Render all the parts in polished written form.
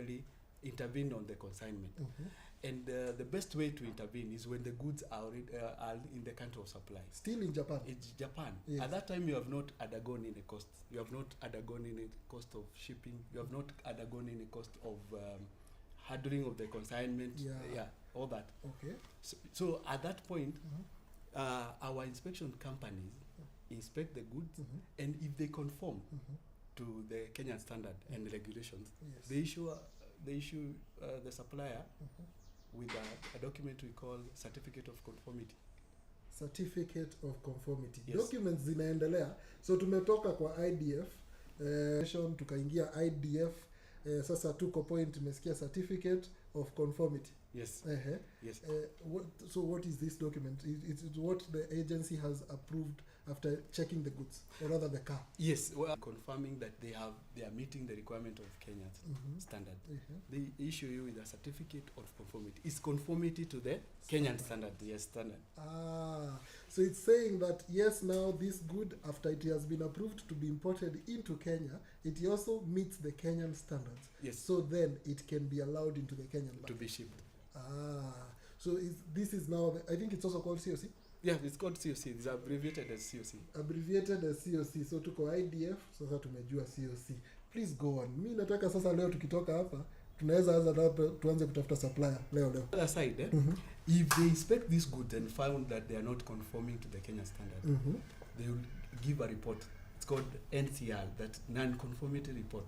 actually intervene on the consignment. And the best way to intervene is when the goods are in the country of supply. Still in Japan? It's Japan. Yes. At that time, you have not undergone any cost. You have not undergone any cost of shipping. You have not undergone any cost of handling of the consignment. Yeah, all that. Okay. So at that point, our inspection companies inspect the goods, and if they conform to the Kenyan standard and regulations, they issue the supplier with a document we call certificate of conformity. Certificate of conformity. Yes. Documents zinaendelea. So tumetoka kwa IDF, tukaingia IDF, sasa tuko point tumesikia certificate of conformity. Yes. Yes. What is this document? It's what the agency has approved after checking the goods, or rather the car. Yes, well, confirming that they are meeting the requirement of Kenya's standard. They issue you with a certificate of conformity. It's conformity to the Kenyan standard. Yes, standard. So it's saying that yes, now this good, after it has been approved to be imported into Kenya, it also meets the Kenyan standards. Yes. So then it can be allowed into the Kenyan market. To be shipped. So this is now, I think it's also called COC? Yeah, it's called COC. It's abbreviated as COC. Abbreviated as COC. So tuko IDF, sasa tumejua COC. Please go on. Mimi nataka sasa leo tukitoka hapa, tunaweza tuanze kutafuta supplier leo. Aside, if they inspect these goods and found that they are not conforming to the Kenyan standard, they will give a report. It's called NCR, that non-conformity report.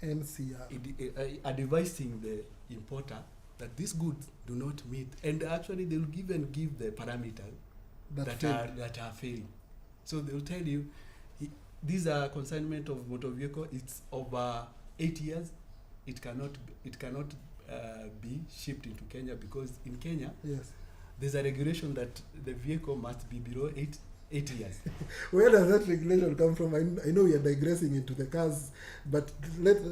NCR. Advising the importer that these goods do not meet, and actually they will give the parameters that are failing. So they will tell you, these are consignment of motor vehicle. It's over 8 years. It cannot be shipped into Kenya, because in Kenya, there's a regulation that the vehicle must be below 8 years. Where does that regulation come from? I know we are digressing into the cars, but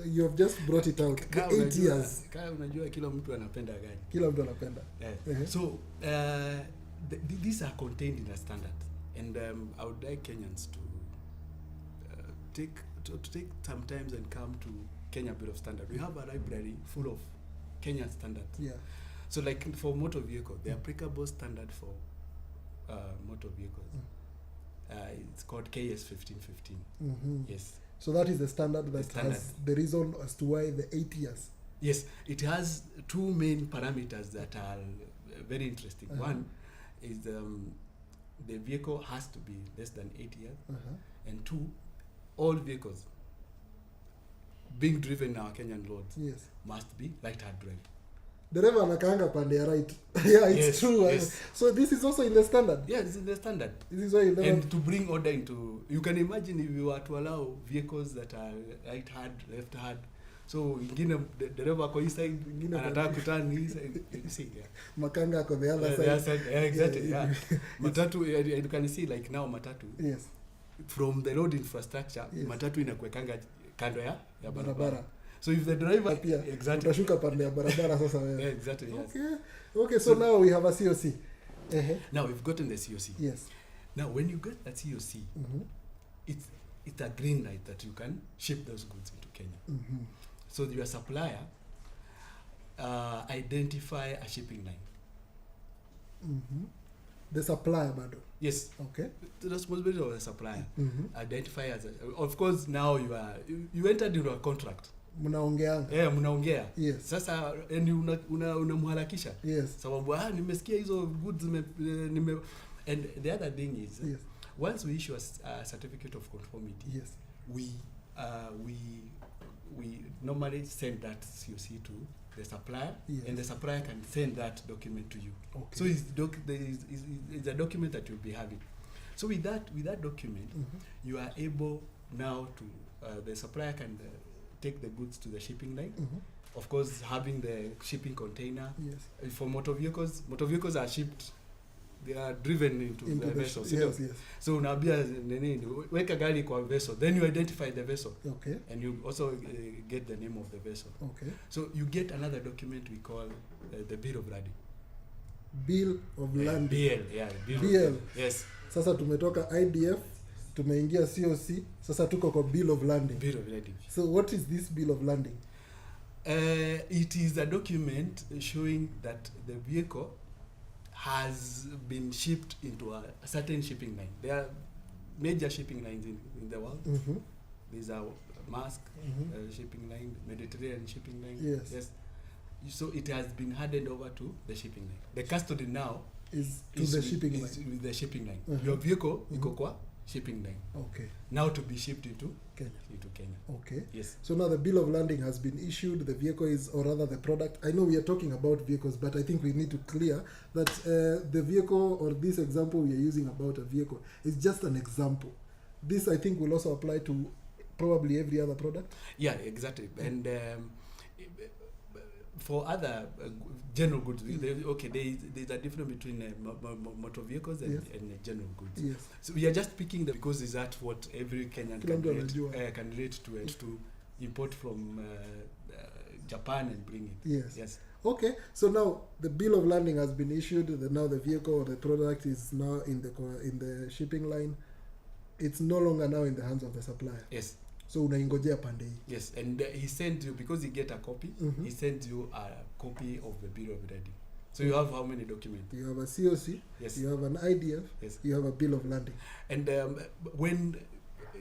you have just brought it out. 8 years. Unajua kila mtu anapenda gari. Kila mtu anapenda. So these are contained in a standard, and I would like Kenyans to take some time and come to Kenya Bureau of Standard. We have a library full of Kenyan standards. Yeah. So like for motor vehicle, the applicable standard for motor vehicles, it's called KS 1515. Yes. So that is the standard that has the reason as to why the 8 years. Yes, it has two main parameters that are very interesting. One is the vehicle has to be less than 8 years, and two, all vehicles being driven in our Kenyan roads must be right-hand drive. Dereva anakaanga pande ya right. Yeah, it's true. Yes. So this is also in the standard. Yeah, this is the standard. This is why you and to bring order into, you can imagine if you were to allow vehicles that are right hand, left hand. So ingine dereva kwa hii side, ingine anataka kutani hii side. You see, makanga kwa the other side. Exactly. Yeah. Matatu, you can see like now matatu. Yes. From the road infrastructure, matatu inakuwekanga kando ya barabara. So if the driver utashuka pande ya barabara sasa wewe. Exactly. Yes. Okay, so now we have a COC. Now we've gotten the COC. Yes. Now when you get that COC, it's a green light that you can ship those goods into Kenya. So your supplier identify a shipping line. The supplier, bado. Yes. Okay. The responsibility of the supplier. Identify as of course now you entered into a contract. Mnaongea. Mnaongea. Yes. Sasa unamharakisha. Yes. Sababu nimesikia hizo goods and the other thing is once we issue a certificate of conformity, we normally send that COC to the supplier, and the supplier can send that document to you. Okay. So it's a document that you'll be having. So with that document, you are able now to the supplier can take the goods to the shipping line. Of course, having the shipping container. Yes. For motor vehicles are shipped. They are driven into the vessel. Yes. So unaambia weka gari kwa vessel, then you identify the vessel. Okay. And you also get the name of the vessel. Okay. So you get another document we call the bill of lading. Bill of landing. BL. Yes. Sasa tumetoka IDF, tumeingia COC, sasa tuko kwa bill of landing. Bill of landing. So what is this bill of landing? It is a document showing that the vehicle has been shipped into a certain shipping line. There are major shipping lines in the world. Mm-hmm. These are Maersk Mm-hmm. shipping line, Mediterranean shipping line. Yes. So it has been handed over to the shipping line. The custody now Is to is the with, shipping is line. with the shipping line. Uh-huh. Your vehicle iko Mhm. kwa shipping line. Okay. Now to be shipped into Kenya. Kenya. Okay. Yes. So now the bill of landing has been issued. The vehicle is, or rather the product. I know we are talking about vehicles, but I think we need to clear that the vehicle, or this example we are using about a vehicle, is just an example. This, I think, will also apply to probably every other product. Yeah, exactly. And for other general goods, there's a difference between motor vehicles and, Yes. and general goods. Yes. So we are just picking the because is that what every Kenyan Kila mtu can anajua. relate to it, to import from Japan and bring it. Yes. Yes. Okay. So now the bill of landing has been issued. Now the vehicle or the product is now in the shipping line. It's no longer now in the hands of the supplier. Yes. So unaingojea pande hii. Yes. And he sent you, because you get a copy, Mhm. he sent you a copy of the bill of lading. So you have how many documents? You have a COC. Yes. You have an IDF. Yes. You have a bill of landing. And when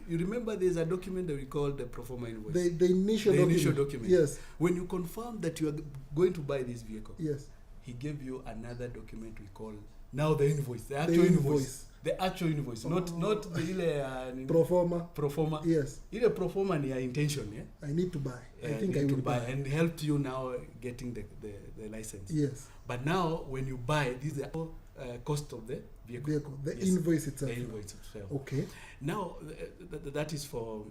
you remember, there's a document that we call the pro forma invoice. The initial The document. initial document. Yes. When you confirm that you are going to buy this vehicle, Yes. he gave you another document we call now the invoice, the The actual invoice. invoice. The actual invoice, Oh. not the ile Pro forma. pro forma. Yes. Ile pro forma ni ya intention, yeah. I need to buy. I think need I to will buy. and helped you now getting the license. Yes. But now when you buy, this is the cost of the vehicle. Vehicle. The Yes. invoice itself. The invoice itself. Okay. Now that is for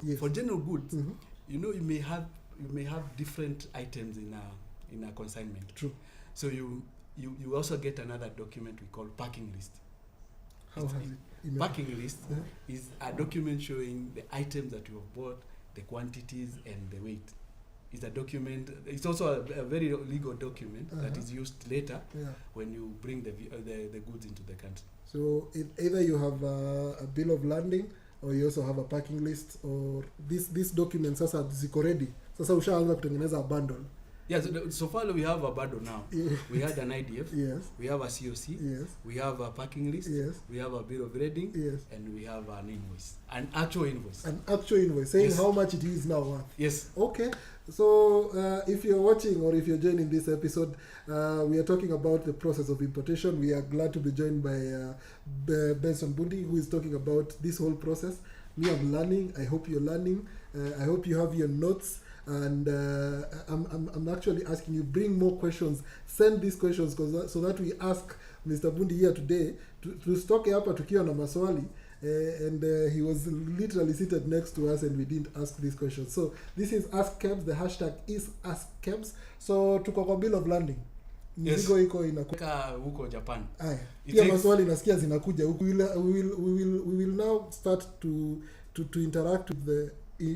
Yes. for general goods. Mhm. You know, you may have different items in a consignment. True. So you also get another document we call packing list. How has it? Packing list Uh-huh. is a document showing the items that you have bought, the quantities and the weight. It's a document. It's also a very legal document that Uh-huh. is used later Yeah. when you bring the goods into the country. So either you have a bill of landing, or you also have a packing list, or this document sasa ziko ready. Sasa ushaanza kutengeneza a bundle. Yeah, so far we have a bundle now. Yeah. We had an IDF, Yes. we have a COC, Yes. we have a packing list, Yes. we have a bill of lading, Yes. and we have an invoice, an actual invoice. An actual invoice saying Yes. how much it is now worth. Yes. Okay, so if you're watching or if you're joining this episode, we are talking about the process of importation. We are glad to be joined by Benson Bundi, who is talking about this whole process. Me, I'm learning. I hope you're learning. I hope you have your notes. And I'm actually asking you, bring more questions. Send these questions so that we ask Mr. Bundi here today to stock hapa tukiwa na maswali. And he was literally seated next to us and we didn't ask these questions. So this is Ask Kebs. The hashtag is Ask Kebs. So tuko kwa bill of landing. Mizigo iko Ka huko Japan. Aya. It Pia takes- maswali nasikia zinakuja huku. We will now start to interact with the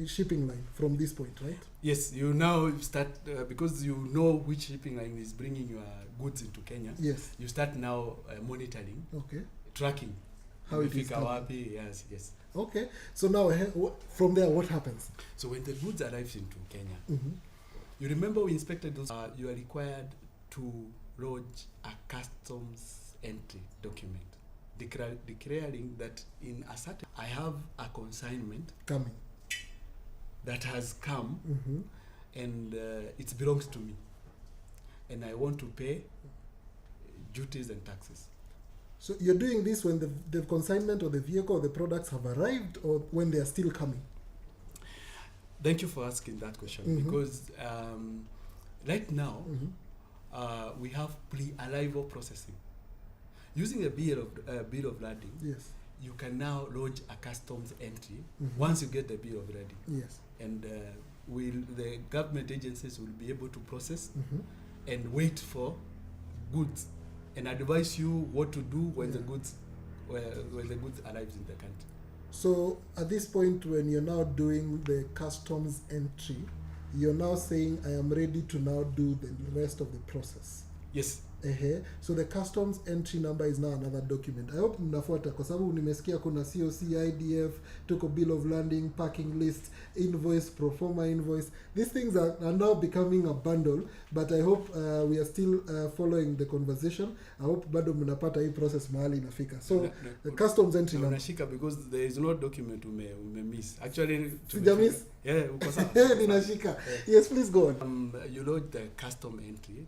shipping line from this point, right? Yes, you now start because you know which shipping line is bringing your goods into Kenya. Yes. You start now monitoring, Okay. tracking. How it is Umefika coming. wapi? Yes, yes. Okay. So now from there, what happens? So when the goods arrives into Kenya, Mm-hmm. you remember we inspected those. You are required to lodge a customs entry document, declaring that in a certain, I have a consignment Coming. that has come Mm-hmm. and it belongs to me, and I want to pay duties and taxes. So you're doing this when the consignment or the vehicle or the products have arrived, or when they are still coming? Thank you for asking that question. Mhm. Because right now Mm-hmm. we have pre-arrival processing. Using a bill of lading, Yes. you can now lodge a customs entry Mhm. once you get the bill of lading, Yes. and the government agencies will be able to process Mm-hmm. and wait for goods and advise you what to do when the Yeah. goods arrives in the country. So at this point, when you're now doing the customs entry, you're now saying, I am ready to now do the rest of the process. Yes. So the customs entry number is now another document. I hope mnafuata kwa sababu nimesikia kuna COC, IDF, tuko bill of landing, parking list, invoice, pro forma invoice. These things are now becoming a bundle, but I hope we are still following the conversation. I hope bado mnapata hii process mahali inafika. So the customs entry number. Unashika because there is no document ume miss. Actually, Sija miss? Yeah, uko sawa. Ninashika. Yes, please go on. You load the custom entry.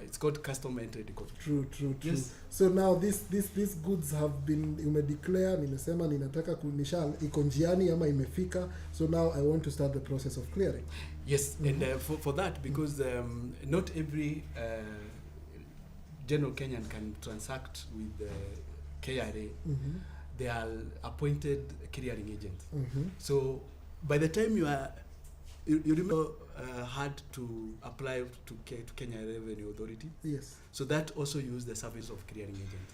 It's called custom entry decode. True. Yes. So now these goods have been declare, nimesema ninataka kunishal iko njiani ama imefika. So now I want to start the process of clearing. Yes, and for that, because not every general Kenyan can transact with the KRA. They are appointed clearing agents. So by the time you remember had to apply to Kenya Revenue Authority. Yes. So that also used the service of clearing agent.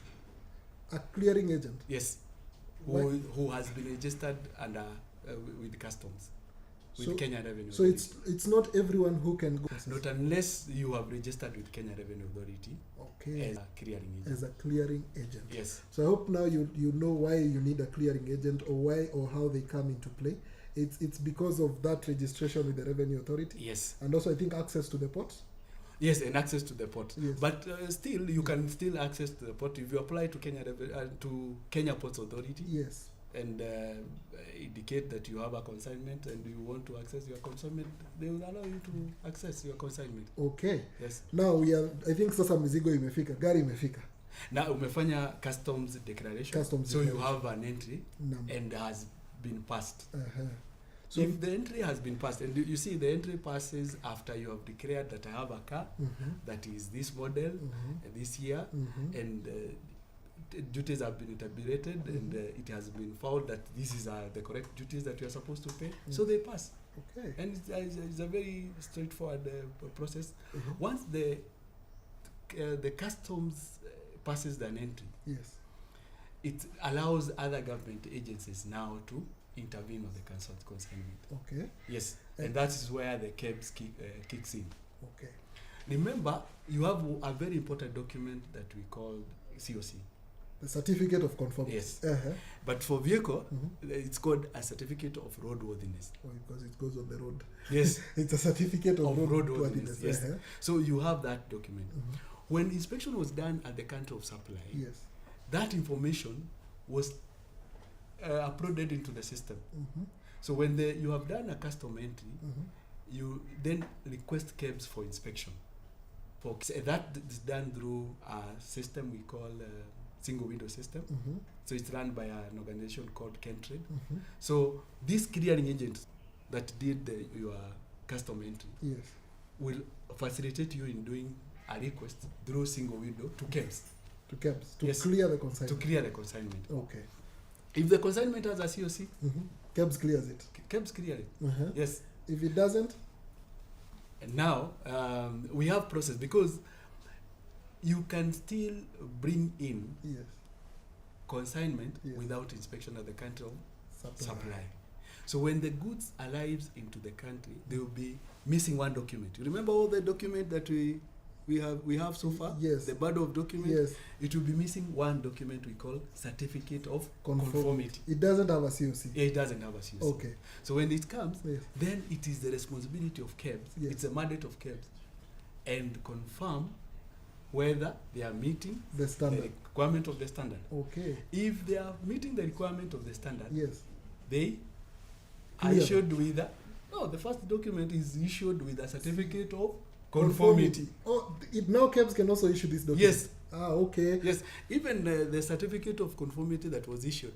A clearing agent? Yes. Who has been registered under with customs, with Kenya Revenue Authority. So it's not everyone who can go. Not unless you have registered with Kenya Revenue Authority. Okay. As a clearing agent. As a clearing agent. Yes. So I hope now you know why you need a clearing agent, or why or how they come into play. It's because of that registration with the Revenue Authority. Yes. And also I think access to the port. Yes, and access to the port. Yes. But still, you can still access to the port if you apply to Kenya Ports Authority. Yes. And indicate that you have a consignment and you want to access your consignment, they will allow you to access your consignment. Okay. Yes. Now I think sasa mizigo imefika, gari imefika. Now umefanya customs declaration. So you have an entry number. And has been passed. So if the entry has been passed, and you see the entry passes after you have declared that I have a car that is this model, this year, and duties have been tabulated, and it has been found that this is the correct duties that you are supposed to pay, so they pass. Okay. And it's a very straightforward process. Once the customs passes an entry, yes, it allows other government agencies now to intervene on the consignment. Okay. Yes, and that is where the KEBS kicks in. Okay. Remember, you have a very important document that we call COC. The certificate of conformity. Yes. But for vehicle, it's called a certificate of roadworthiness. Oh, because it goes on the road. Yes. It's a certificate of roadworthiness. Yes. So you have that document. When inspection was done at the country of supply, yes, that information was uploaded into the system. So when you have done a custom entry, you then request KEBS for inspection. That is done through a system we call single window system. So it's run by an organization called Kentrade. So this clearing agent that did your custom entry, yes, will facilitate you in doing a request through single window to KEBS. To KEBS, to yes, clear the consignment. To clear the consignment. Okay. If the consignment has a COC, KEBS clears it. KEBS clear it. Yes. If it doesn't? And now, we have process, because you can still bring in consignment without inspection at the country of supply. So when the goods arrives into the country, they will be missing one document. You remember all the document that we have so far? Yes. The bundle of documents? Yes. It will be missing one document we call certificate of conformity. It doesn't have a COC. Yeah, it doesn't have a COC. Okay. So when it comes, then it is the responsibility of KEBS. Yes. It's a mandate of KEBS, and confirm whether they are meeting the standard, the requirement of the standard. Okay. If they are meeting the requirement of the standard, yes, they are issued with the first document is issued with a certificate of conformity. Oh, now KEBS can also issue this document? Yes. Okay. Yes, even the certificate of conformity that was issued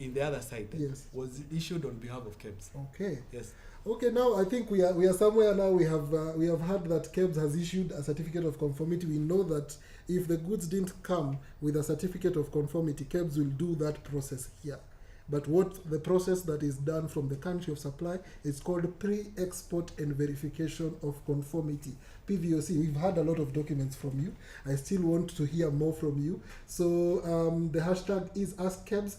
in the other side was issued on behalf of KEBS. Okay. Yes. Okay, now I think we are somewhere now. We have heard that KEBS has issued a certificate of conformity. We know that if the goods didn't come with a certificate of conformity, KEBS will do that process here. But what the process that is done from the country of supply is called pre-export and verification of conformity, PVOC. We've had a lot of documents from you. I still want to hear more from you. So the hashtag is AskKEBS.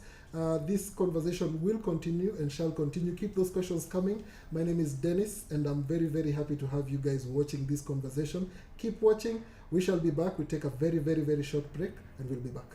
This conversation will continue and shall continue. Keep those questions coming. My name is Dennis, and I'm very, very happy to have you guys watching this conversation. Keep watching. We shall be back. We take a very, very, very short break, and we'll be back.